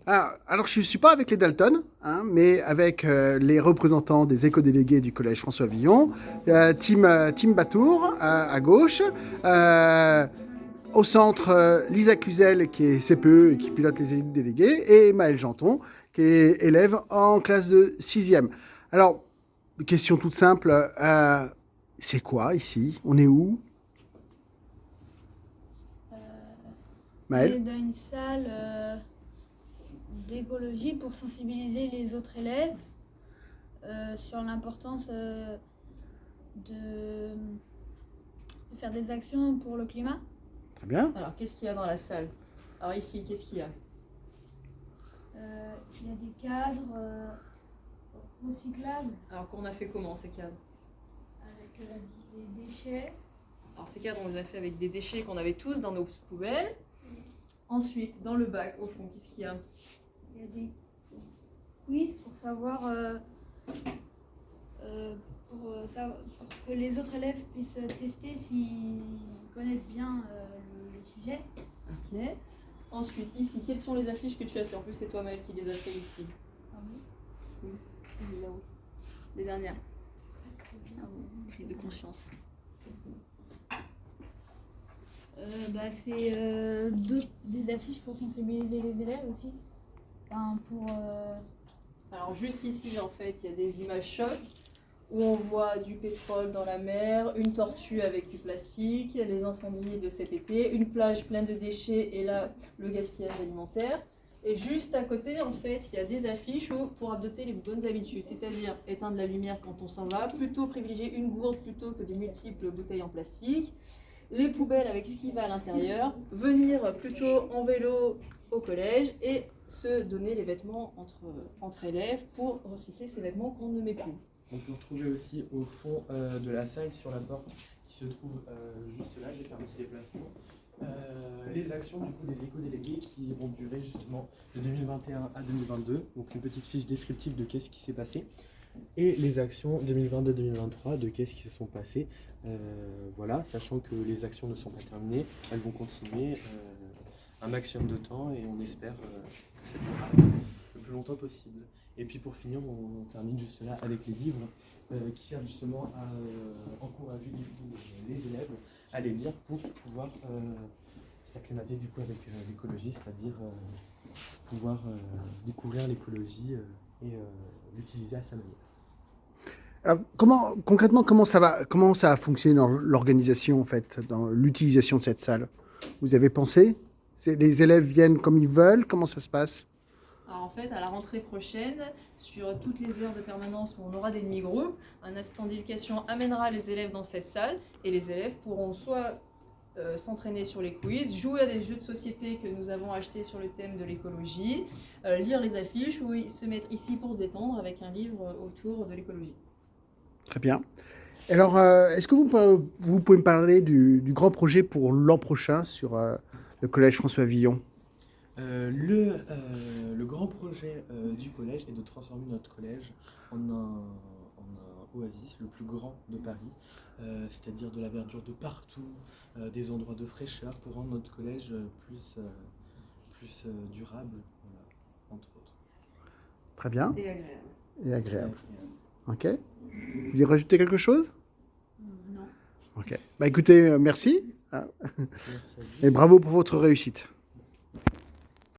Alors, je ne suis pas avec les Dalton, hein, mais avec les représentants des éco-délégués du Collège François Villon, Tim Batour à gauche, euh, au centre Lisa Cluzel qui est CPE et qui pilote les délégués, et Maël Janton qui est élève en classe de 6e. Alors, question toute simple, c'est quoi ici? On est où? On est Maël? dans une salle d'écologie pour sensibiliser les autres élèves sur l'importance de faire des actions pour le climat. Très bien. Alors, qu'est-ce qu'il y a dans la salle? Alors ici, qu'est-ce qu'il y a? Il y a des cadres recyclables Alors, qu'on a fait comment ces cadres? avec des déchets. Alors, ces cadres, on les a fait avec des déchets qu'on avait tous dans nos poubelles. Ensuite, dans le bac, au fond, qu'est-ce qu'il y a? Il y a des quiz pour savoir, pour que les autres élèves puissent tester s'ils connaissent bien le sujet. Ok. Ensuite, ici, quelles sont les affiches que tu as fait? En plus, c'est toi, Maëlle, qui les a fait ici. Ah oui. Oui, là-haut. Les dernières. Ah oui, prise de conscience. C'est des affiches pour sensibiliser les élèves aussi. Enfin, Alors, juste ici, en fait, il y a des images chocs où on voit du pétrole dans la mer, une tortue avec du plastique, les incendies de cet été, une plage pleine de déchets et là, le gaspillage alimentaire. Et juste à côté, en fait, il y a des affiches pour adopter les bonnes habitudes, c'est-à-dire éteindre la lumière quand on s'en va, plutôt privilégier une gourde plutôt que de multiples bouteilles en plastique, les poubelles avec ce qui va à l'intérieur, venir plutôt en vélo au collège et se donner les vêtements entre élèves pour recycler ces vêtements qu'on ne met plus. On peut retrouver aussi au fond de la salle, sur la porte qui se trouve juste là, j'ai fermé les placements, les actions du coup des éco-délégués qui vont durer justement de 2021 à 2022, donc une petite fiche descriptive de qu'est-ce qui s'est passé, et les actions 2022-2023 de qu'est-ce qui se sont passées, voilà, sachant que les actions ne sont pas terminées, elles vont continuer un maximum de temps et on espère que ça durera le plus longtemps possible. Et puis pour finir, on termine juste là avec les livres qui servent justement à encourager du coup, les élèves à les lire pour pouvoir s'acclimater du coup avec l'écologie, c'est-à-dire pouvoir découvrir l'écologie et l'utiliser à sa manière. Alors, concrètement, comment ça a fonctionné dans l'organisation, en fait, dans l'utilisation de cette salle? Vous avez pensé? Les élèves viennent comme ils veulent? Comment ça se passe? Alors en fait, à la rentrée prochaine, sur toutes les heures de permanence où on aura des demi-groupes, un assistant d'éducation amènera les élèves dans cette salle et les élèves pourront soit s'entraîner sur les quiz, jouer à des jeux de société que nous avons achetés sur le thème de l'écologie, lire les affiches ou se mettre ici pour se détendre avec un livre autour de l'écologie. Très bien. Alors, est-ce que vous pouvez me parler du grand projet pour l'an prochain sur le collège François Villon? Le grand projet du collège est de transformer notre collège en un oasis, le plus grand de Paris, c'est-à-dire de la verdure de partout, des endroits de fraîcheur pour rendre notre collège plus durable, voilà, entre autres. Très bien. Et agréable. Et agréable. Ok. Vous voulez rajouter quelque chose? Non. Ok. Bah écoutez, merci. Merci à vous. Et bravo pour votre réussite.